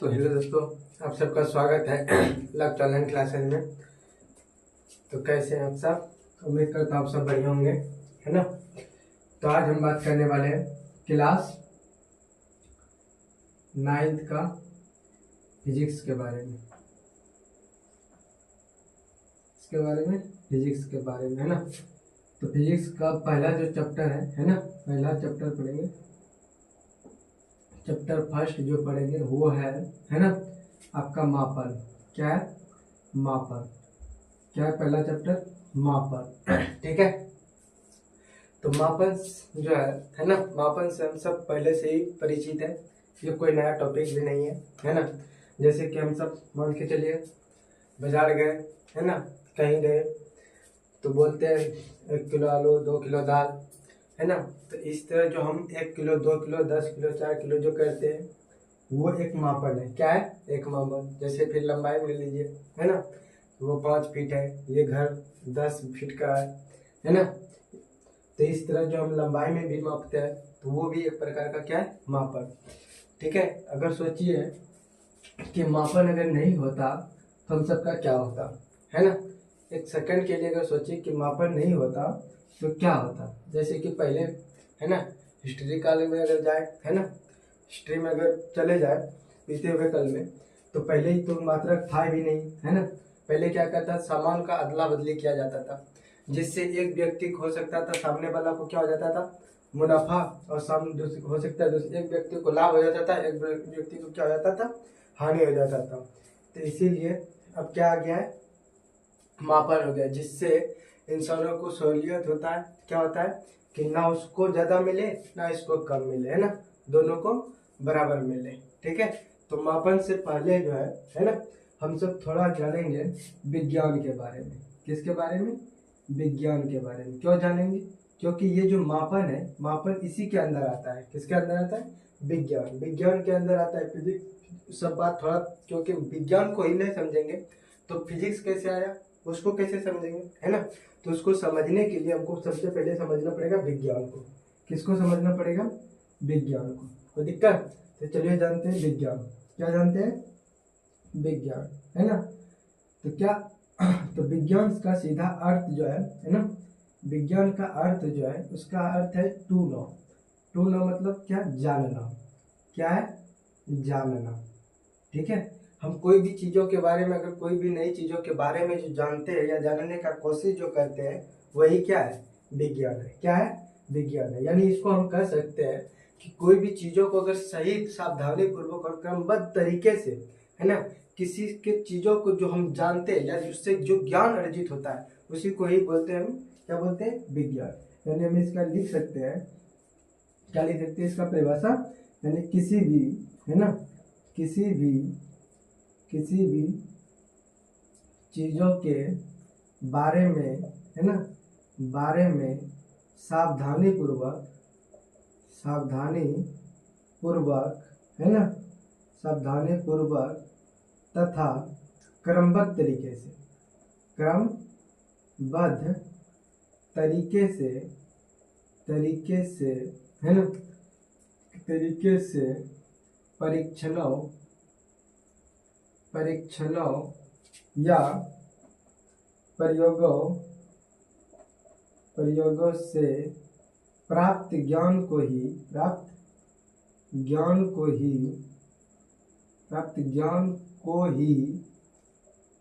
तो हेलो दोस्तों, आप सबका स्वागत है लक ऑनलाइन क्लासेस में। तो कैसे हैं आप सब? उम्मीद करता हूँ आप सब बढ़िया होंगे, है ना। तो आज हम बात करने वाले हैं क्लास 9th का फिजिक्स के बारे में। इसके बारे में फिजिक्स के बारे में, है ना। तो फिजिक्स का पहला जो चैप्टर है ना, पहला चैप्टर पढ़ेंगे। चैप्टर फर्स्ट जो पढ़ेंगे वो है ना आपका मापन। क्या है? मापन। क्या है पहला चैप्टर? मापन। ठीक है। तो मापन जो है ना, मापन से हम सब पहले से ही परिचित है, ये कोई नया टॉपिक भी नहीं है ना। जैसे कि हम सब मान के चलिए बाजार गए, है ना, कहीं गए तो बोलते हैं 1 किलो आलू, 2 किलो दाल, है ना। तो इस तरह जो हम 1 किलो, 2 किलो, 10 किलो, 4 किलो जो करते हैं वो एक मापन है। क्या है? एक मापन। जैसे फिर लंबाई ले लीजिए, है ना, वो 5 फीट है, ये घर 10 फीट का है ना। तो इस तरह जो हम लंबाई में भी मापते हैं तो वो भी एक प्रकार का क्या है? मापन। ठीक है। अगर सोचिए कि मापन अगर नहीं होता तो हम सबका क्या होता, है ना। एक सेकंड के लिए अगर सोचिए कि मापन नहीं होता तो क्या होता। जैसे कि पहले, है ना, हिस्ट्री काल में अगर जाए, है ना, हिस्ट्री में अगर चले जाए बीते हुए कल में, तो पहले ही तो मात्रक था भी नहीं, है ना। पहले क्या करता, सामान का अदला बदली किया जाता था, जिससे एक व्यक्ति को हो सकता था सामने वाला को क्या हो जाता था? मुनाफा, और सामने हो सकता है एक व्यक्ति को लाभ हो जाता था, एक व्यक्ति को क्या हो जाता था? हानि हो जाता था। तो इसीलिए अब क्या आ गया है? मापन हो गया, जिससे इंसानों को सहूलियत होता है। क्या होता है कि ना उसको ज्यादा मिले ना इसको कम मिले, है ना, दोनों को बराबर मिले। ठीक है। तो मापन से पहले जो है ना, हम सब थोड़ा जानेंगे विज्ञान के बारे में। किसके बारे में? विज्ञान के बारे में। क्यों जानेंगे? क्योंकि ये जो मापन है, मापन इसी के अंदर आता है। किसके अंदर आता है? विज्ञान। विज्ञान के अंदर आता है फिजिक्स। सब बात थोड़ा, क्योंकि विज्ञान को ही नहीं समझेंगे तो फिजिक्स कैसे आया, उसको कैसे समझेंगे, है ना। तो उसको समझने के लिए हमको सबसे पहले समझना पड़ेगा विज्ञान को। किसको समझना पड़ेगा? विज्ञान को। कोई दिक्कत? तो चलिए जानते हैं विज्ञान। क्या जानते हैं? विज्ञान, है ना। तो क्या तो विज्ञान का सीधा अर्थ जो है ना, विज्ञान का अर्थ जो है उसका अर्थ है टू नो। टू नो मतलब क्या? जानना। क्या है? जानना। ठीक है। हम कोई भी चीजों के बारे में, अगर कोई भी नई चीजों के बारे में जो जानते हैं या जानने का कोशिश जो करते हैं, वही क्या है? विज्ञान है। क्या है? विज्ञान है। यानी इसको हम कह सकते हैं कि कोई भी चीजों को अगर सही, सावधानी पूर्वक और क्रमबद्ध तरीके से, है ना, किसी के चीजों को जो हम जानते हैं या जिससे जो ज्ञान अर्जित होता है उसी को ही बोलते हैं हम क्या बोलते हैं? विज्ञान। यानी हम इसका लिख सकते हैं, क्या लिख सकते हैं इसका परिभाषा? यानी किसी भी, है ना, किसी भी चीजों के बारे में, है ना, बारे में सावधानी पूर्वक, है ना, सावधानी पूर्वक तथा क्रमबद्ध तरीके से, क्रमबद्ध तरीके से, है ना, तरीके से परीक्षणों या प्रयोगों से प्राप्त ज्ञान को ही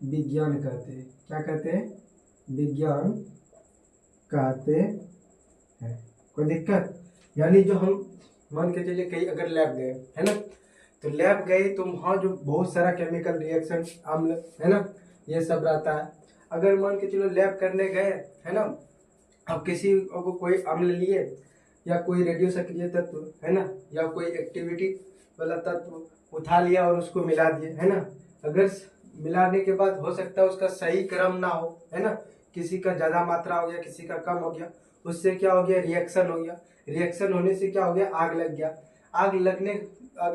विज्ञान कहते हैं। क्या कहते हैं? विज्ञान कहते हैं। कोई दिक्कत? यानी जो हम मान के चलिए कहीं अगर लैब गए, है ना, तो लैब गए तो वहाँ जो बहुत सारा केमिकल रिएक्शन, अम्ल, है ना, ये सब रहता है। अगर मान के चलो लैब करने गए, है ना, अब किसी को कोई अम्ल लिए या कोई रेडियो सक्रिय तत्व, है ना, या कोई एक्टिविटी वाला तत्व उठा लिया और उसको मिला दिए, है ना। अगर मिलाने के बाद हो सकता है उसका सही क्रम ना हो, है ना, किसी का ज्यादा मात्रा हो गया, किसी का कम हो गया, उससे क्या हो गया? रिएक्शन हो गया। रिएक्शन होने से क्या हो गया? आग लग गया। आग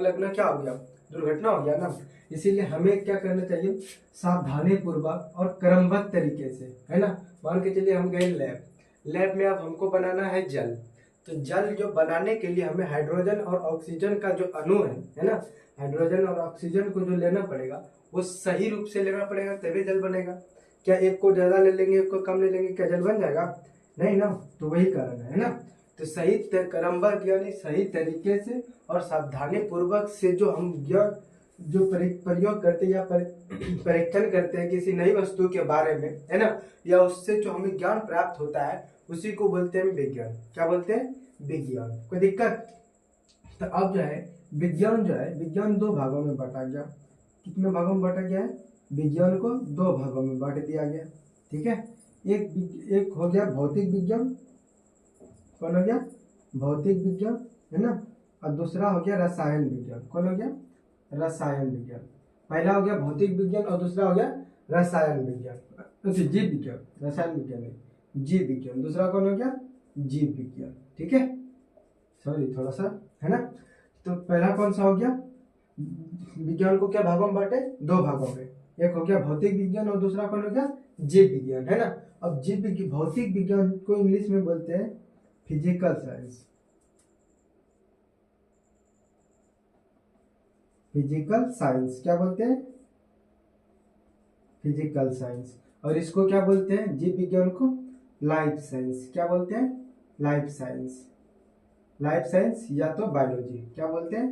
लगना क्या हो गया? दुर्घटना हो गया ना। इसीलिए हमें क्या करना चाहिए? सावधानी पूर्वक और क्रमबद्ध तरीके से, है ना। मान के चलिए हम गए लैब में, अब हमको बनाना है जल। तो जल जो बनाने के लिए हमें हाइड्रोजन और ऑक्सीजन का जो अणु है ना, हाइड्रोजन और ऑक्सीजन को जो लेना पड़ेगा वो सही रूप से लेना पड़ेगा, तभी जल बनेगा। क्या एक को ज्यादा ले लेंगे, एक को कम ले लेंगे, क्या जल बन जाएगा? नहीं ना। तो वही कारण है ना। तो सही क्रमबद्ध यानी सही तरीके से और सावधानी पूर्वक से जो हम जो प्रयोग करते हैं या परीक्षण करते हैं किसी नई वस्तु के बारे में, है ना, या उससे जो हमें ज्ञान प्राप्त होता है उसी को बोलते हैं विज्ञान। क्या बोलते हैं? विज्ञान। कोई दिक्कत? तो अब जो है विज्ञान दो भागों में बांटा गया। कितने भागों में बांटा गया है? विज्ञान को दो भागों में बांट दिया गया। ठीक है, एक हो गया भौतिक विज्ञान। कौन हो गया? भौतिक विज्ञान, है ना। और दूसरा हो गया रसायन विज्ञान। कौन हो गया? रसायन विज्ञान। पहला हो गया भौतिक विज्ञान और दूसरा हो गया रसायन विज्ञान, जीव विज्ञान। रसायन विज्ञान नहीं, जीव विज्ञान। दूसरा कौन हो गया? जीव विज्ञान। ठीक है, सॉरी थोड़ा सा, है ना। तो पहला कौन सा हो गया? विज्ञान को क्या भागों में बांटे? दो भागों में। एक हो गया भौतिक विज्ञान और दूसरा कौन हो गया? जीव विज्ञान, है ना। अब भौतिक विज्ञान को इंग्लिश में बोलते हैं फिजिकल साइंस। फिजिकल साइंस क्या बोलते हैं? Physical science. और इसको क्या बोलते हैं? जीव विज्ञान को लाइफ साइंस। क्या बोलते हैं? Life science. लाइफ साइंस या तो बायोलॉजी। क्या बोलते हैं?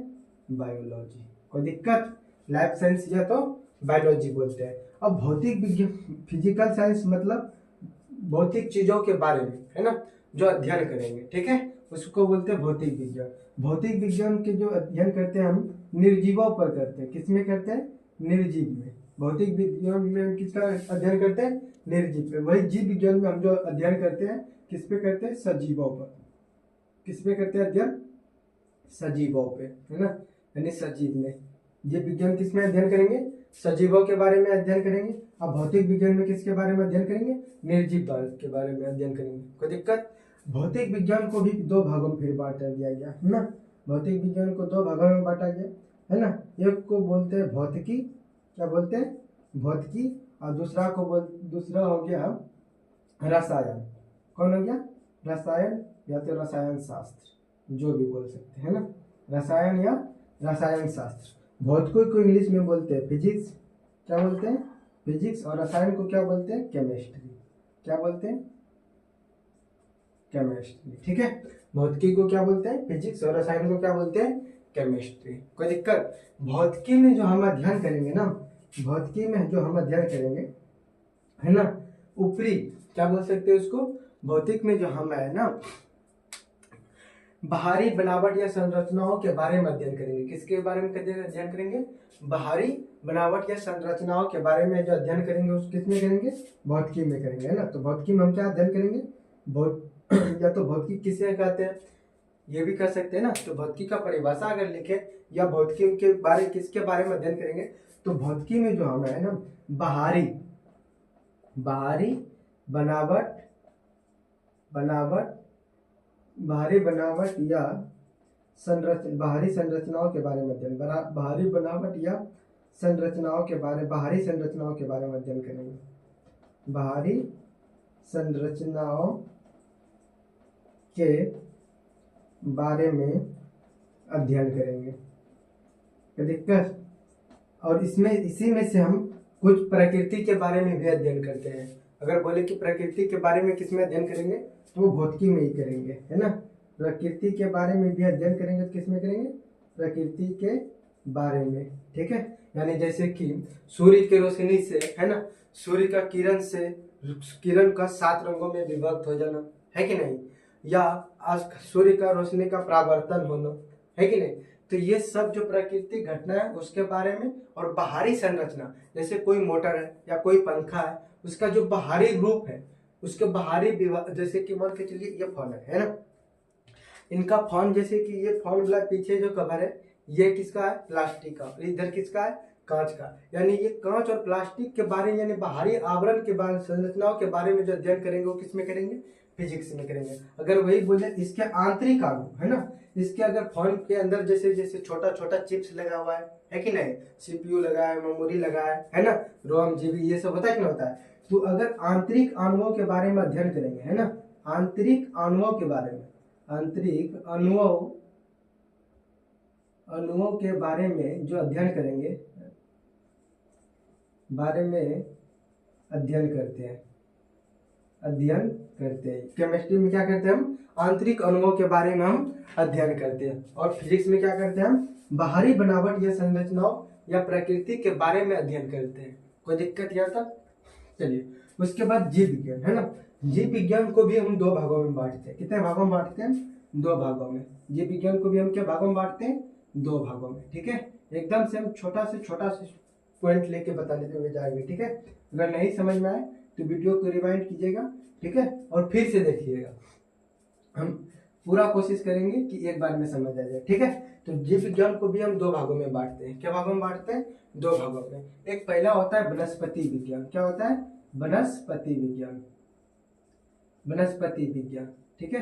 बायोलॉजी। कोई दिक्कत? लाइफ साइंस या तो बायोलॉजी बोलते हैं। अब भौतिक विज्ञान फिजिकल साइंस मतलब भौतिक चीजों के बारे में, है ना, जो अध्ययन करेंगे। ठीक है, उसको बोलते हैं भौतिक विज्ञान। भौतिक विज्ञान के जो अध्ययन करते हैं हम निर्जीवों पर करते हैं। किसमें करते हैं? निर्जीव में। भौतिक विज्ञान में किसका अध्ययन करते हैं? निर्जीव पे। वही जीव विज्ञान में हम जो अध्ययन करते हैं किस पे करते हैं? सजीवों पर। किस पे करते हैं अध्ययन? सजीवों पे, है ना, यानी सजीव में। जीव विज्ञान किसमें अध्ययन करेंगे? सजीवों के बारे में अध्ययन करेंगे। अब भौतिक विज्ञान में किसके बारे में अध्ययन करेंगे? निर्जीव के बारे में अध्ययन करेंगे। कोई दिक्कत? भौतिक विज्ञान को भी दो भागों में फिर बांटा दिया गया, है ना। भौतिक विज्ञान को दो भागों में बांटा गया, है ना। एक को बोलते हैं भौतिकी। क्या बोलते हैं? भौतिकी। और दूसरा हो गया रसायन। कौन हो गया? रसायन या तो रसायन शास्त्र, जो भी बोल सकते हैं ना, रसायन या रसायन शास्त्र। भौतिकी को इंग्लिश में बोलते हैं फिजिक्स। क्या बोलते हैं? फिजिक्स। और रसायन को क्या बोलते हैं? केमिस्ट्री। क्या बोलते हैं? केमिस्ट्री। ठीक है, भौतिकी को क्या बोलते हैं? फिजिक्स। और रसायन को क्या बोलते हैं? केमिस्ट्री। कोई दिक्कत? भौतिकी में जो हम अध्ययन करेंगे ना, भौतिकी में जो हम अध्ययन करेंगे, है ना, ऊपरी क्या बोल सकते हैं उसको? भौतिक में जो हम है ना, बाहरी बनावट या संरचनाओं के बारे में अध्ययन करेंगे। किसके बारे में अध्ययन करेंगे? बाहरी बनावट या संरचनाओं के बारे में जो अध्ययन करेंगे उस किसमें करेंगे? भौतिकी में करेंगे, है ना। तो भौतिकी में हम क्या अध्ययन करेंगे? या तो भौतिकी किसे कहते हैं ये भी कर सकते हैं ना। तो भौतिकी का परिभाषा अगर लिखे या भौतिकी के बारे किसके बारे में अध्ययन करेंगे, तो भौतिकी में जो हम है ना, बाहरी बनावट या बाहरी संरचनाओं के बारे में अध्ययन, बाहरी बनावट या बाहरी संरचनाओं के बारे में अध्ययन करेंगे। बाहरी संरचनाओं के बारे में अध्ययन करेंगे। दिक्कत? और इसी में से हम कुछ प्रकृति के बारे में भी अध्ययन करते हैं। अगर बोले कि प्रकृति के बारे में किसमें अध्ययन करेंगे, तो भौतिकी में ही करेंगे, है ना। प्रकृति के बारे में भी अध्ययन करेंगे तो किसमें करेंगे? प्रकृति के बारे में। ठीक है, यानी जैसे कि सूर्य की रोशनी से, है ना, सूर्य का किरण का 7 रंगों में विभक्त हो जाना, है कि नहीं, या सूर्य का रोशनी का परावर्तन होना, है कि नहीं। तो ये सब जो प्राकृतिक घटना है उसके बारे में। और बाहरी संरचना, जैसे कोई मोटर है या कोई पंखा है, उसका जो बाहरी रूप है, उसके बाहरी जैसे कि मान के चलिए ये फॉन है ना, इनका फॉन, जैसे कि ये फॉन वाला पीछे जो कवर है ये किसका है? प्लास्टिक का। इधर किसका है? कांच का। यानी ये कांच और प्लास्टिक के बारे में, यानी बाहरी आवरण के बारे, संरचनाओं के बारे में जो अध्ययन करेंगे वो किसमें करेंगे? फिजिक्स में करेंगे। अगर वही बोले इसके आंतरिक अणु, है ना, इसके अगर फोन के अंदर जैसे छोटा छोटा चिप्स लगा हुआ है कि नहीं, सीपीयू लगा है, मेमोरी लगा है ना, रोम, जीबी, ये सब होता है कि नहीं होता है। तो अगर आंतरिक अणुओं के बारे में अध्ययन करेंगे, है ना, आंतरिक अणुओं के बारे में, आंतरिक अणुओं के बारे में जो अध्ययन करेंगे, बारे में अध्ययन करते हैं केमिस्ट्री में क्या करते हैं हम, आंतरिक अणुओं के बारे में हम अध्ययन करते हैं। और फिजिक्स में क्या करते हैं हम, बाहरी बनावट या संरचनाओं या प्रकृति के बारे में अध्ययन करते हैं। कोई दिक्कत यहाँ तक? चलिए, उसके बाद जीव विज्ञान है ना। जीव विज्ञान को भी हम 2 भागों में बांटते हैं। कितने भागों में बांटते हैं? 2 भागों में। जीव विज्ञान को भी हम क्या भागों में बांटते हैं? 2 भागों में। ठीक है, एकदम से हम छोटा से पॉइंट लेके बताने हुए जाएंगे। ठीक है, अगर नहीं समझ में आए तो वीडियो को रिवाइंड कीजिएगा। ठीक है, और फिर से देखिएगा। हम पूरा कोशिश करेंगे कि एक बार में समझ आ जाए। ठीक है, तो जीव विज्ञान को भी हम 2 भागों में बांटते हैं। क्या भागों में बांटते हैं? 2 भागों में। एक पहला होता है वनस्पति विज्ञान। क्या होता है? वनस्पति विज्ञान। ठीक है,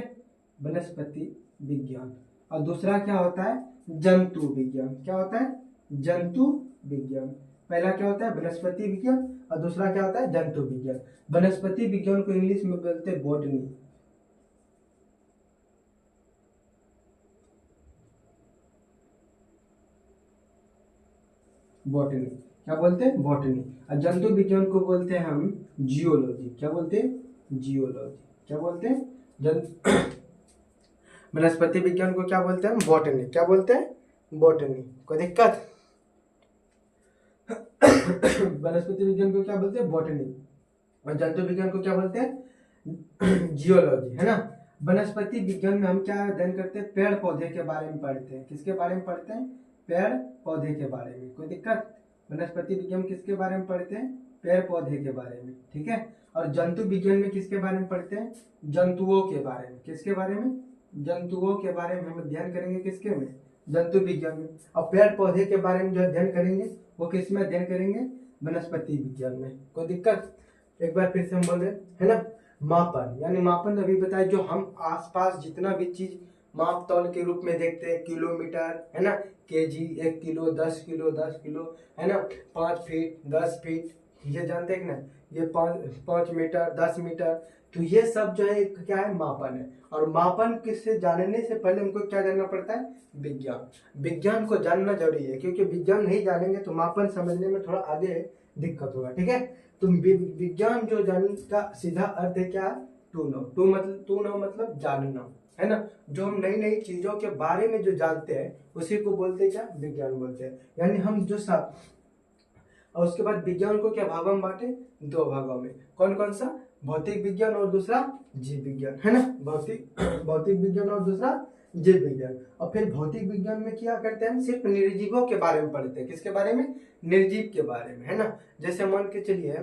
वनस्पति विज्ञान। और दूसरा क्या होता है? जंतु विज्ञान। क्या होता है? जंतु विज्ञान। पहला क्या होता है? वनस्पति विज्ञान, और दूसरा क्या होता है? जंतु विज्ञान। वनस्पति विज्ञान को इंग्लिश में बोलते हैं बॉटनी। क्या बोलते हैं? बॉटनी। और जंतु विज्ञान को बोलते हैं हम जियोलॉजी। क्या बोलते हैं? जियोलॉजी। क्या बोलते हैं? वनस्पति विज्ञान को क्या बोलते हैं हम? बॉटनी। क्या बोलते हैं? बॉटनी। कोई दिक्कत? वनस्पति विज्ञान को क्या बोलते हैं? बॉटनी। और जंतु विज्ञान को क्या बोलते हैं? जियोलॉजी, है ना। वनस्पति विज्ञान में हम क्या अध्ययन करते हैं? पेड़ पौधे के बारे में पढ़ते हैं। किसके बारे में पढ़ते हैं? पेड़ पौधे के बारे में। कोई दिक्कत? वनस्पति विज्ञान किसके बारे में पढ़ते हैं? पेड़ पौधे के बारे में। ठीक है, और जंतु विज्ञान में किसके बारे में पढ़ते हैं? जंतुओं के बारे में। किसके बारे में? जंतुओं के बारे में हम अध्ययन करेंगे। किसके में? जंतु विज्ञान में। और पेड़ पौधे के बारे में जो अध्ययन करेंगे वो किस में अध्ययन करेंगे? वनस्पति विज्ञान में। कोई दिक्कत? एक बार फिर से हम बोल रहे हैं ना, मापन। यानी मापन अभी बताए, जो हम आसपास जितना भी चीज माप तौल के रूप में देखते हैं, किलोमीटर, है ना, केजी, 1 किलो, 10 किलो, 10 किलो, है ना, 5 फीट, 10 फीट, ये जानते हैं ना, ये 5 मीटर, 10 मीटर, तो ये सब जो है क्या है? मापन है। और मापन किससे जानने से पहले हमको क्या जानना पड़ता है? विज्ञान को जानना जरूरी है, क्योंकि विज्ञान नहीं जानेंगे तो मापन समझने में थोड़ा आगे दिक्कत होगा। ठीक है, तो विज्ञान जो जानने का सीधा अर्थ है क्या? टू नो मतलब जानना, है ना। जो हम नई नई चीजों के बारे में जो जानते हैं उसी को बोलते हैं क्या? विज्ञान बोलते हैं। यानी हम जो सब, और उसके बाद विज्ञान को क्या भागों में बांटे? 2 भागों में। कौन कौन सा? भौतिक विज्ञान और दूसरा जीव विज्ञान, है ना। भौतिक विज्ञान और दूसरा जीव विज्ञान। और फिर भौतिक विज्ञान में क्या करते हैं? हम सिर्फ निर्जीवों के बारे में पढ़ते हैं। किसके बारे में? निर्जीव के बारे में, है ना। जैसे मान के चलिए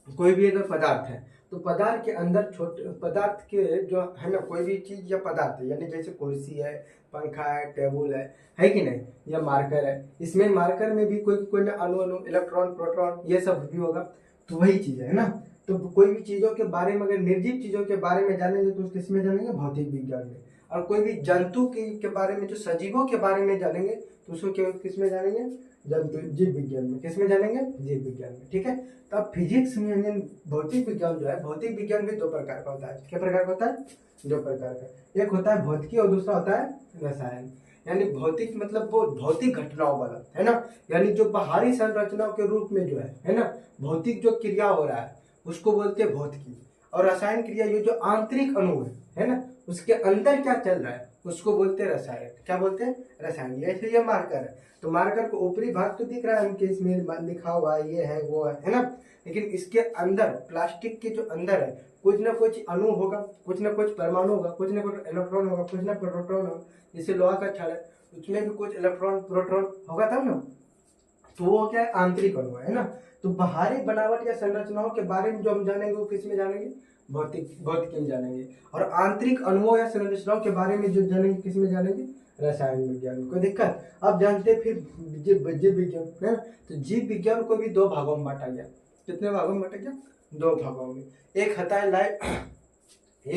कोई भी अगर पदार्थ है तो पदार्थ के अंदर छोटे पदार्थ के जो है ना, कोई भी चीज या पदार्थ है, यानी जैसे कुर्सी है, पंखा है, टेबल है कि नहीं, या मार्कर है। इसमें मार्कर में भी कोई ना अणु, इलेक्ट्रॉन, प्रोटॉन, ये सब भी होगा। तो वही चीज है ना। तो कोई भी चीजों के बारे में, अगर निर्जीव चीजों के बारे में जानेंगे तो किसमें जानेंगे? भौतिक विज्ञान में। और कोई भी जंतु के बारे में, जो सजीवों के बारे में जानेंगे तो उसको किसमें जानेंगे? जीव विज्ञान में। किसमें जानेंगे? जीव विज्ञान में। ठीक है, तो अब फिजिक्स में यानी भौतिक विज्ञान जो है, भौतिक विज्ञान भी 2 प्रकार का होता है। क्या प्रकार का होता है? 2 प्रकार का। एक होता है भौतिकी और दूसरा होता है रसायन। यानी भौतिक मतलब वो भौतिक घटनाओं वाला, है ना। यानी जो बाहरी संरचनाओं के रूप में जो है ना, भौतिक जो क्रिया हो रहा है उसको बोलते हैं भौतिकी। और रसायन क्रिया, ये जो आंतरिक अणु है ना, उसके अंदर क्या चल रहा है उसको बोलते हैं रसायन। क्या बोलते हैं? रसायन। जैसे ये मार्कर है, तो मार्कर को ऊपरी भाग तो दिख रहा है हमके, इसमें लिखा हुआ है, ये है वो है ना। लेकिन इसके अंदर, प्लास्टिक के जो अंदर है, कुछ ना कुछ अणु होगा, कुछ ना कुछ परमाणु होगा, कुछ ना कुछ इलेक्ट्रॉन होगा, कुछ ना प्रोटॉन होगा। जैसे लोहा का छड़ है, उसमें भी कुछ इलेक्ट्रॉन प्रोटॉन होगा तब ना। तो वो क्या है? आंतरिक अणु है ना। तो बाहरी बनावट या संरचनाओं के बारे में जो हम जानेंगे वो किस में जानेंगे? भौतिकी में जानेंगे। और आंतरिक अणुओं या संरचनाओं के बारे में जो जानेंगे किस में जानेंगे? रसायन विज्ञान में। कोई दिक्कत? अब जानते हैं फिर जीव विज्ञान, है ना। तो जीव विज्ञान को भी 2 भागों में बांटा गया। कितने भागों में बांटा गया? 2 भागों में। एक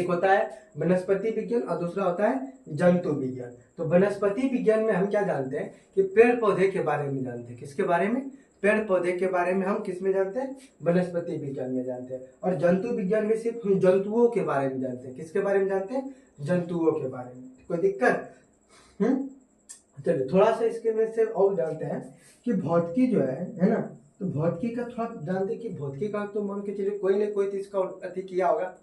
होता है वनस्पति विज्ञान और दूसरा होता है जंतु विज्ञान। तो वनस्पति विज्ञान में हम क्या जानते हैं कि पेड़ पौधे के बारे में जानते हैं। किसके बारे में? पेड़ पौधे के बारे में हम किस में जानते हैं, वनस्पति विज्ञान में जानते हैं। और जंतु विज्ञान में सिर्फ हम जंतुओं के बारे में जानते हैं। किसके बारे में जानते हैं, जंतुओं के बारे में। कोई दिक्कत? चलिए थोड़ा सा इसके में से और जानते हैं कि भौतिकी जो है ना, तो भौतिकी का थोड़ा जानते हैं कि भौतिकी का तो मान के चलिए कोई ना कोई तो इसका अति किया होगा।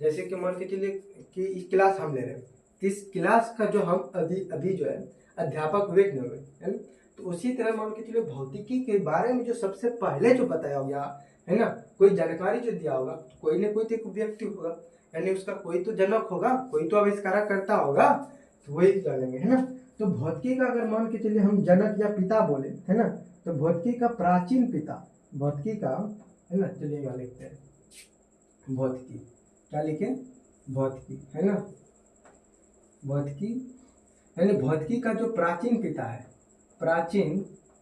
जैसे कि मान के चलिए कि इस क्लास हम ले रहे हैं, इस क्लास का जो हम अभी जो है अध्यापक हुए न हुए, है ना, तो उसी तरह मान के चलिए भौतिकी के बारे में जो सबसे पहले जो बताया गया है ना, कोई जानकारी जो दिया होगा, तो कोई ना कोई तो एक व्यक्ति होगा, यानी उसका कोई तो जनक होगा, कोई तो आविष्कार करता होगा, तो वही जानेंगे, है ना। तो भौतिकी का अगर मान के चलिए हम जनक या पिता बोले, है ना, तो भौतिकी का प्राचीन पिता, भौतिकी का, है ना, चलिए यहाँ लिखते हैं भौतिकी, क्या लिखे, भौतिकी, है ना, भौतिकी यानी भौतिकी का जो प्राचीन पिता है, प्राचीन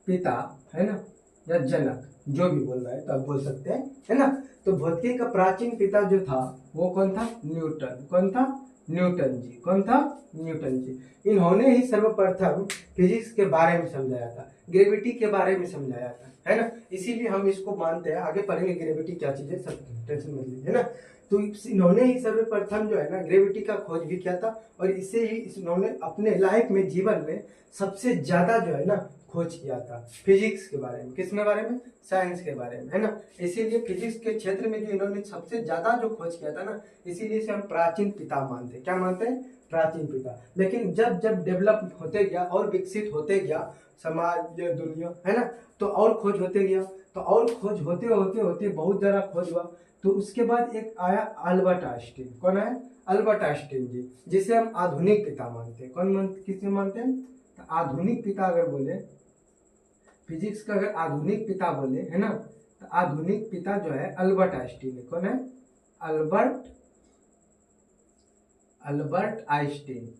पिता, है ना, या जनक, जो भी बोल रहा है तो आप बोल सकते हैं, है ना। तो भौतिकी का प्राचीन पिता जो था वो कौन था, न्यूटन। कौन था, न्यूटन जी। कौन था, न्यूटन जी। इन्होंने ही सर्वप्रथम फिजिक्स के बारे में समझाया था, ग्रेविटी के बारे में समझाया था, है ना। इसीलिए हम इसको मानते हैं, आगे पढ़ेंगे ग्रेविटी क्या चीज है, सब टेंशन मत लीजिए, है ना। तो इन्होंने ही सर्वप्रथम जो है ना ग्रेविटी का खोज भी किया था, और इसे ही इन्होंने अपने लाइफ में, जीवन में सबसे ज्यादा जो है ना खोज किया था फिजिक्स के बारे में। किसके बारे में, साइंस के बारे में, है ना। इसीलिए फिजिक्स के क्षेत्र में जो इन्होंने सबसे ज्यादा जो खोज किया था ना, इसीलिए इसे हम प्राचीन पिता मानते हैं। क्या मानते हैं, प्राचीन पिता। लेकिन जब जब डेवलप होते गया और विकसित होते गया समाज, ये दुनिया, है ना, तो और खोज होते गया, तो और खोज होते होते होते बहुत ज्यादा खोज हुआ। तो उसके बाद एक आया अल्बर्ट आइंस्टीन। कौन है, अल्बर्ट आइंस्टीन जी, जिसे हम आधुनिक पिता मानते हैं। कौन किसे मानते हैं, तो आधुनिक पिता अगर बोले, फिजिक्स का अगर आधुनिक पिता बोले, है ना, तो आधुनिक पिता जो है अल्बर्ट आइंस्टीन है। कौन है, अल्बर्ट आइंस्टीन।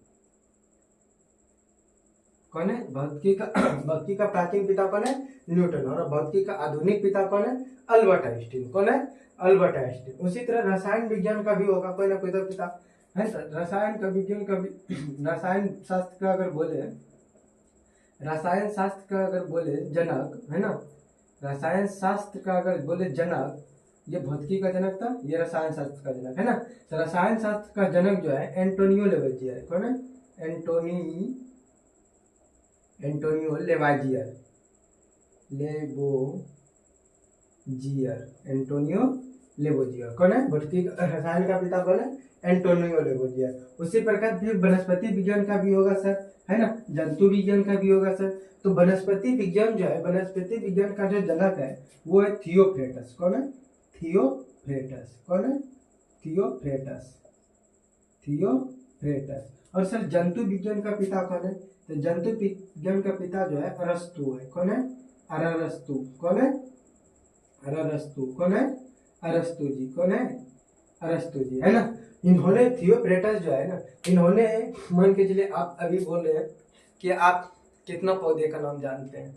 कौन है, भौतिकी का भौतिकी का प्राचीन पिता कौन है, न्यूटन। और भौतिकी का आधुनिक पिता कौन है, अल्बर्ट आइंस्टीन। कौन है, अल्बर्ट आइंस्टीन। उसी तरह रसायन विज्ञान का भी होगा कोई ना कोई तो पिता, है। रसायन का विज्ञान का भी, रसायन शास्त्र का अगर बोले, रसायन शास्त्र का अगर बोले जनक, है ना, रसायन शास्त्र का अगर बोले जनक, ये भौतिकी का जनक था, ये रसायन शास्त्र का जनक, है ना। तो रसायन शास्त्र का जनक जो है एंटोनियो लेवोजियर। कौन है, एंटोनियो लेवाजियर, एंटोनियो लेवोजियर। कौन है, भौतिकी रसायन का पिता कौन है, एंटोनियो लेवोजियर। उसी प्रकार फिर वनस्पति विज्ञान का भी होगा सर, है ना, जंतु विज्ञान का भी होगा सर। तो वनस्पति विज्ञान जो है, वनस्पति विज्ञान का जो जनक है वो है थियोफ्रेटस। कौन है, थियोफ्रेटस। कौन है, थियोफ्रेटस। और सर जंतु विज्ञान का पिता कौन है, तो जंतु विज्ञान का पिता जो है अरस्तु है। कौन है, अरस्तु। कौन है, अरस्तु। कौन है, अरस्तु जी। कौन है, अरस्तु जी, है ना। इन्होंने थियोफ्रेटस जो है ना, इन्होंने मान के चलिए आप अभी बोल रहे हैं कि आप कितना पौधे का नाम जानते हैं,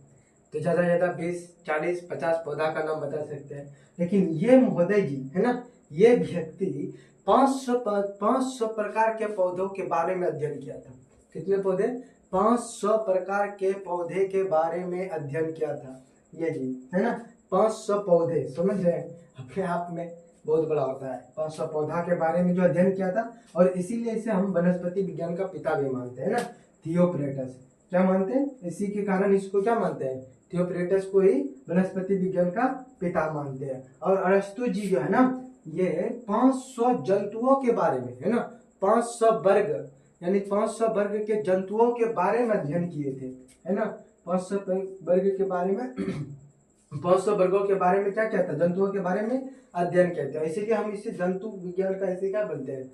तो ज्यादा ज्यादा 20, 40, 50 पौधा का नाम बता सकते हैं। लेकिन ये महोदय जी, है ना, ये व्यक्ति 500 प्रकार के पौधों के बारे में अध्ययन किया था। कितने पौधे, 500 प्रकार के पौधे के बारे में अध्ययन किया था ये जी, है ना। 500 पौधे, समझ रहे हैं, अपने आप में बहुत बड़ा होता है। 500 पौधा के बारे में जो अध्ययन किया था, और इसीलिए इसे हम वनस्पति विज्ञान का पिता भी मानते हैं ना, थियोफ्रेटस। क्या मानते हैं, इसी के कारण इसको क्या मानते हैं, थियोफ्रेटस को ही वनस्पति विज्ञान का पिता मानते हैं। और अरस्तु जी जो है ना, ये 500 जंतुओं के बारे में, है ना, 500 वर्ग, यानी 500 वर्ग के जंतुओं के बारे में अध्ययन किए थे, है ना। 500 वर्ग के बारे में 500 वर्गों के बारे में क्या कहता है, जंतुओं के बारे में अध्ययन कहते हैं। इसीलिए हम इसे जंतु विज्ञान का ऐसे क्या बोलते हैं,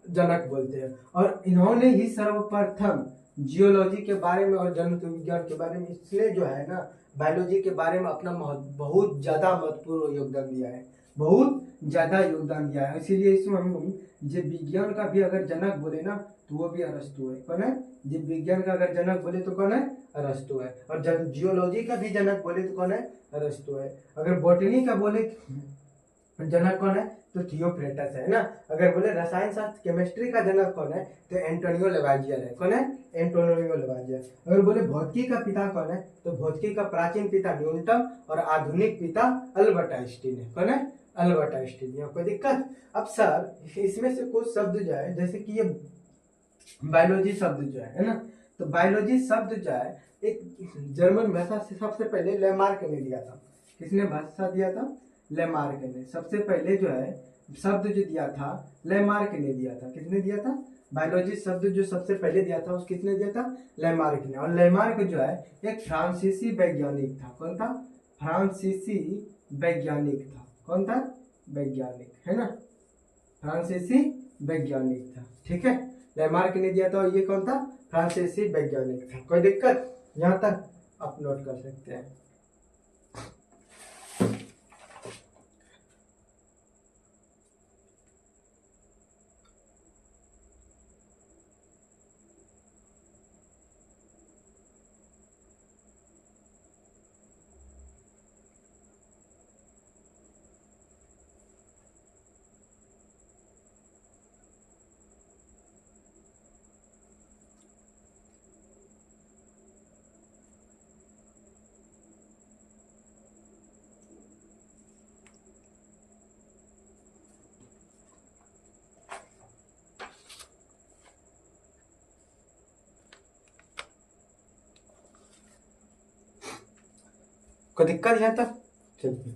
जनक बोलते हैं। और इन्होंने ही सर्वप्रथम जियोलॉजी के बारे में और जंतु विज्ञान के बारे में, इसलिए जो है ना बायोलॉजी के बारे में अपना बहुत ज्यादा महत्वपूर्ण योगदान दिया है, बहुत ज्यादा योगदान दिया है। इसीलिए इसमें हम जीव विज्ञान का भी अगर जनक बोले ना, तो वो भी अरस्तु है। कौन है, जीव विज्ञान का अगर जनक बोले तो कौन है, अरस्तु है। और जियोलॉजी का भी जनक बोले तो कौन है, अरस्तु है। अगर बॉटनी का बोले जनक कौन है? तो थियोफ्रेटस है ना। अगर बोले रसायन शास्त्र केमिस्ट्री का जनक कौन है? तो एंटोनियो लवाजियर है। कौन है? एंटोनियो लवाजियर। अगर बोले भौतिकी का पिता कौन है? तो भौतिकी का प्राचीन पिता न्यूटन और आधुनिक पिता अल्बर्ट आइंस्टीन है। कौन है? Albert Einstein. यहाँ कोई दिक्कत? अब सर इसमें से कुछ शब्द जो है, जैसे कि ये बायोलॉजी शब्द जो है ना, तो बायोलॉजी शब्द जो है एक जर्मन भाषा से सबसे पहले लेमार्क ने दिया था। किसने भाषा दिया था? लेमार्क ने। सबसे पहले जो है शब्द जो दिया था लेमार्क ने दिया था। किसने दिया था? बायोलॉजी शब्द जो सबसे पहले दिया था उस किसने दिया था? लेमार्क ने। और लेमार्क जो है एक फ्रांसीसी वैज्ञानिक था। कौन था? फ्रांसीसी वैज्ञानिक था। कौन था? वैज्ञानिक, है ना, फ्रांसीसी वैज्ञानिक था। ठीक है, लेमार्क ने दिया था और ये कौन था? फ्रांसीसी वैज्ञानिक था। कोई दिक्कत? यहाँ तक आप नोट कर सकते हैं। कोई दिक्कत यहाँ तक? चलिए,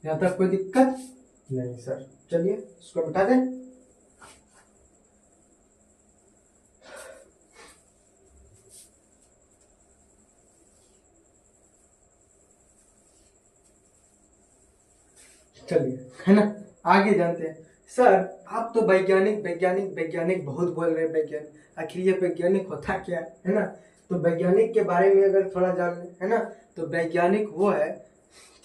यहाँ तक कोई दिक्कत नहीं सर। चलिए इसको मिटा दें। चलिए, है ना, आगे जानते हैं। सर आप तो वैज्ञानिक वैज्ञानिक वैज्ञानिक बहुत बोल रहे हैं। वैज्ञानिक, आखिर ये वैज्ञानिक होता क्या है ना? तो वैज्ञानिक के बारे में अगर थोड़ा जान लें, है ना, तो वैज्ञानिक वो है,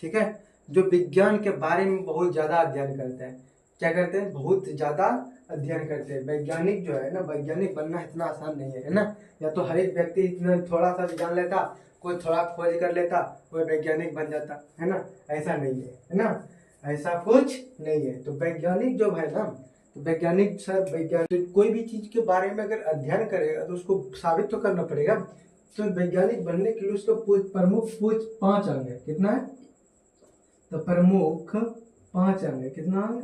ठीक है, जो विज्ञान के बारे में बहुत ज्यादा अध्ययन करते हैं। क्या करते हैं? बहुत ज्यादा अध्ययन करते हैं। वैज्ञानिक जो है ना, वैज्ञानिक बनना इतना आसान नहीं है ना। या तो हर एक व्यक्ति इतना थोड़ा सा भी जान लेता, कोई थोड़ा खोज कर लेता, कोई वैज्ञानिक बन जाता, है ना। ऐसा नहीं है ना, ऐसा कुछ नहीं है। तो वैज्ञानिक जो है ना, तो वैज्ञानिक सर, वैज्ञानिक कोई भी चीज के बारे में अगर अध्ययन करेगा तो उसको साबित तो करना पड़ेगा। तो वैज्ञानिक बनने के लिए उसको प्रमुख 5 अंग है। कितना है? तो प्रमुख 5 अंग है। कितना अंग?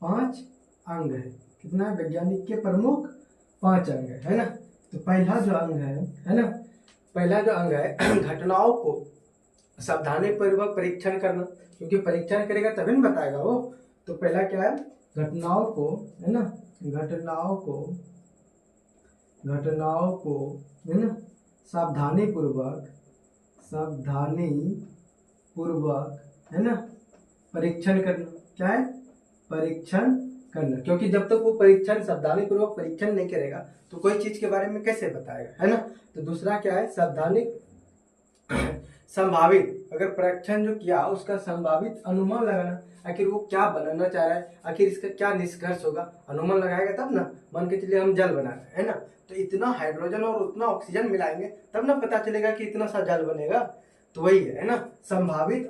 5 अंग है। कितना है? वैज्ञानिक के प्रमुख 5 अंग है ना। तो पहला जो अंग है ना, पहला जो अंग है घटनाओं को सावधानी पूर्वक परीक्षण करना, क्योंकि परीक्षण करेगा तभी न बताएगा वो। तो पहला क्या है? घटनाओं को, है ना, घटनाओं को है ना सावधानी पूर्वक है ना परीक्षण करना। क्या है? परीक्षण करना। क्योंकि जब तक वो परीक्षण सावधानी पूर्वक परीक्षण नहीं करेगा तो कोई चीज के बारे में कैसे बताएगा, है ना। तो दूसरा क्या है? सावधानी संभावित, अगर परीक्षण जो किया उसका संभावित अनुमान लगाना। आखिर वो क्या बनाना चाह रहा है, आखिर इसका क्या निष्कर्ष होगा, अनुमान लगाएगा तब ना। मान के चलिए हम जल बना रहे हैं, है ना, तो इतना हाइड्रोजन और उतना ऑक्सीजन मिलाएंगे तब ना पता चलेगा कि इतना सा जल बनेगा। तो वही है ना, संभावित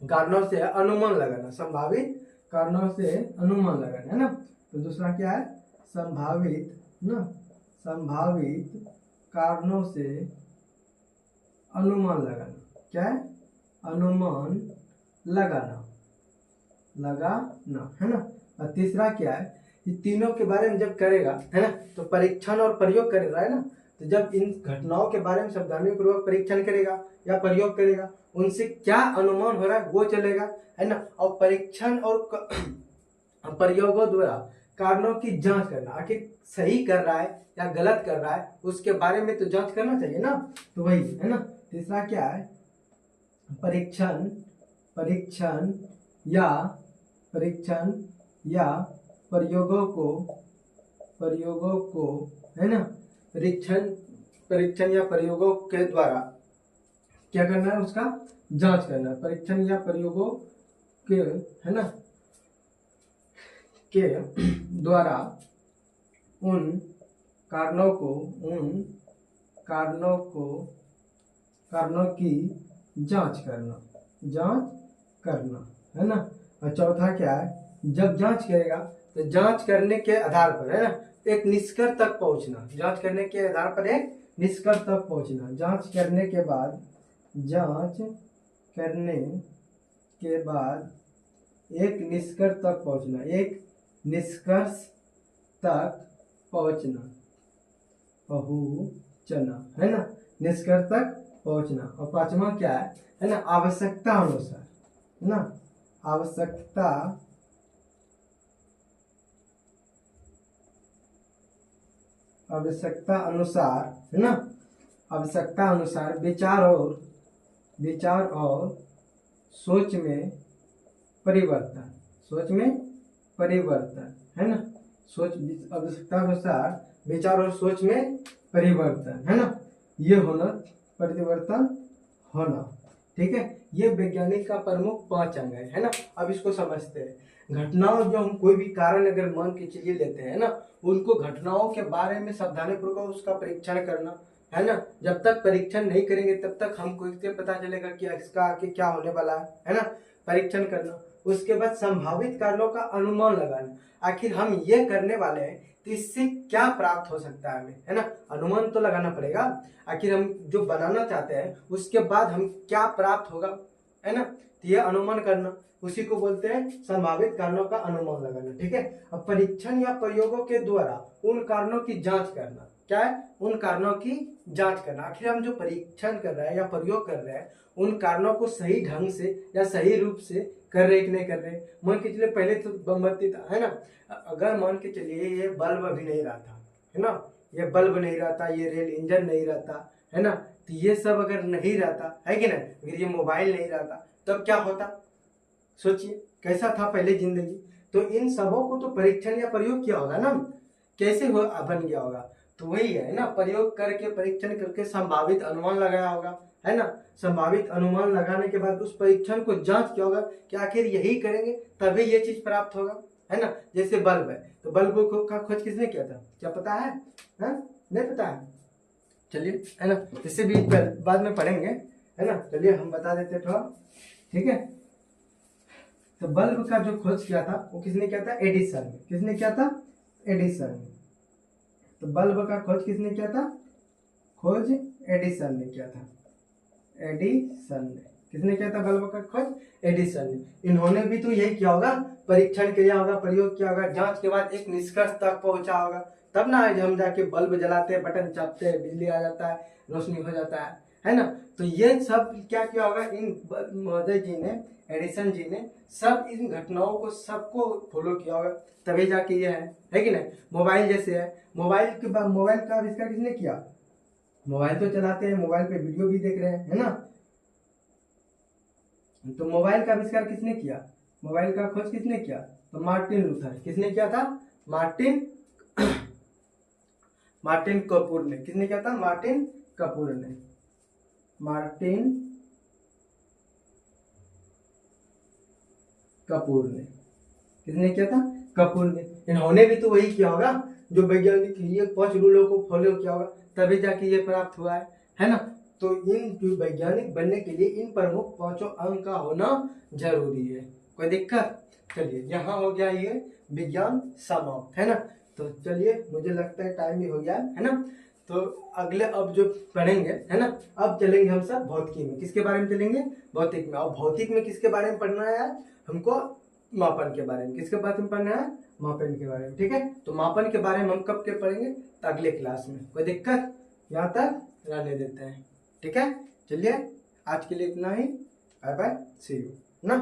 कारणों से अनुमान लगाना, संभावित कारणों से अनुमान लगाना, है ना। तो दूसरा क्या है? संभावित कारणों से अनुमान लगाना। क्या है? अनुमान लगाना, है ना। और तीसरा क्या है? ये तीनों के बारे में जब करेगा, है ना, तो परीक्षण और प्रयोग कर रहा है ना। तो जब इन घटनाओं के बारे में सावधानी पूर्वक परीक्षण करेगा या प्रयोग करेगा, उनसे क्या अनुमान हो रहा है वो चलेगा, है ना। और परीक्षण और प्रयोगों द्वारा कारणों की जांच करना, आखिर सही कर रहा है या गलत कर रहा है उसके बारे में तो जांच करना चाहिए ना। तो वही है ना। तीसरा क्या है? परीक्षण या प्रयोगों को है ना, परीक्षण या प्रयोगों के द्वारा क्या करना है? उसका जांच करना है। परीक्षण या प्रयोगों के, है ना, के द्वारा उन कारणों को कारणों की जांच करना, जांच करना, है ना। और चौथा क्या है, जब जांच करेगा तो जांच करने के आधार पर, है ना, एक निष्कर्ष तक पहुंचना, जांच करने के आधार पर एक निष्कर्ष तक पहुंचना, जांच करने के बाद, जांच करने के बाद एक निष्कर्ष तक पहुंचना, एक निष्कर्ष तक पहुंचना, पहुंचना, है ना, निष्कर्ष तक पहुंचना। और पांचवा क्या है ना, आवश्यकता अनुसार, है ना, आवश्यकता अनुसार, है ना, आवश्यकता अनुसार विचार और सोच में परिवर्तन, सोच में परिवर्तन, है ना, सोच, आवश्यकता अनुसार विचार और सोच में परिवर्तन, है ना, ये होना, परिवर्तन होना। ठीक है, ये वैज्ञानिक का प्रमुख 5 अंग है ना। अब इसको समझते हैं। घटनाओं, जो हम कोई भी कारण अगर मान के चलिए लेते हैं ना, उनको घटनाओं के बारे में सावधानी पूर्वक उसका परीक्षण करना, है ना। जब तक परीक्षण नहीं करेंगे तब तक हमको इससे पता चलेगा कि इसका आगे क्या होने वाला है ना। परीक्षण करना, उसके बाद संभावित कारणों का अनुमान लगाना, आखिर हम ये करने वाले हैं तो इससे क्या प्राप्त हो सकता है हमें, है ना। अनुमान तो लगाना पड़ेगा, आखिर हम जो बनाना चाहते हैं उसके बाद हम क्या प्राप्त होगा, है ना। तो यह अनुमान करना, उसी को बोलते हैं संभावित कारणों का अनुमान लगाना। ठीक है, अब परीक्षण या प्रयोगों के द्वारा उन कारणों की जांच करना, क्या है, उन कारणों की जांच करना। आखिर हम जो परीक्षण कर रहे हैं या प्रयोग कर रहे हैं उन कारणों को सही ढंग से या सही रूप से कर रहे कि नहीं कर रहे। मान के चलिए पहले तो मोमबत्ती था, है ना, अगर मान के चलिए ये बल्ब अभी नहीं रहा था, है ना, ये बल्ब नहीं रहता, ये रेल इंजन नहीं रहता, है ना, तो ये सब अगर नहीं रहता, है कि नहीं, अगर ये मोबाइल नहीं रहता तब क्या होता, सोचिए कैसा था पहले जिंदगी। तो इन सबों को तो परीक्षण या प्रयोग किया होगा ना, कैसे हो बन गया होगा, तो वही है ना, प्रयोग करके परीक्षण करके संभावित अनुमान लगाया होगा, है ना। संभावित अनुमान लगाने के बाद उस परीक्षण को जांच किया होगा कि आखिर यही करेंगे तभी ये चीज प्राप्त होगा, है ना। जैसे बल्ब है, तो बल्ब का खोज किसने किया था, क्या पता है, नहीं पता है, चलिए, है ना, इससे भी बाद में पढ़ेंगे, है ना। चलिए हम बता देते थोड़ा, ठीक है। तो बल्ब का जो खोज किया था वो किसने किया था, एडिसन ने। किसने किया था, एडिसन ने। तो बल्ब का खोज किसने किया था, खोज एडिसन ने किया था, एडिसन ने। किसने किया था बल्ब का खोज, एडिसन ने। इन्होंने भी तो यही किया होगा, परीक्षण किया होगा, प्रयोग किया होगा, जांच के बाद एक निष्कर्ष तक पहुंचा होगा, तब ना आज हम जाके बल्ब जलाते हैं, बटन चापते हैं, बिजली आ जाता है, रोशनी हो जाता है ना। तो ये सब क्या किया होगा इन महोदय जी ने, एडिसन जी ने, सब इन घटनाओं को सबको फॉलो किया होगा, तभी जाके ये है कि नहीं। मोबाइल जैसे है, मोबाइल के बाद, मोबाइल का आविष्कार किसने किया, मोबाइल तो चलाते हैं, मोबाइल पे वीडियो भी देख रहे हैं, है ना। तो मोबाइल का आविष्कार किसने किया, मोबाइल का खोज किसने किया, तो मार्टिन लूथर। किसने किया था, मार्टिन मार्टिन कपूर ने। किसने किया था, मार्टिन कपूर ने, मार्टिन कपूर ने। किसने किया था, कपूर ने। इन्होंने भी तो वही किया होगा जो वैज्ञानिक ये 5 रूलों को फॉलो किया होगा, तभी जाके ये प्राप्त हुआ है ना। तो इन जो वैज्ञानिक बनने के लिए इन प्रमुख 5 अंग का होना जरूरी है। कोई दिक्कत, चलिए यहाँ हो गया ये विज्ञान समाप्त, है ना। तो चलिए मुझे लगता है टाइम भी हो गया है ना। तो अगले अब जो पढ़ेंगे, है ना, अब चलेंगे हम सब भौतिकी में। किसके बारे में चलेंगे, भौतिक में। और भौतिक में किसके बारे में पढ़ना है हमको, मापन के बारे में। किसके बारे में पढ़ना है, मापन के बारे में। ठीक है, तो मापन के बारे में हम कब के पढ़ेंगे, तो अगले क्लास में। कोई दिक्कत, यहाँ तक रहने देते हैं, ठीक है। चलिए आज के लिए इतना ही, बाय बाय, सी यू ना।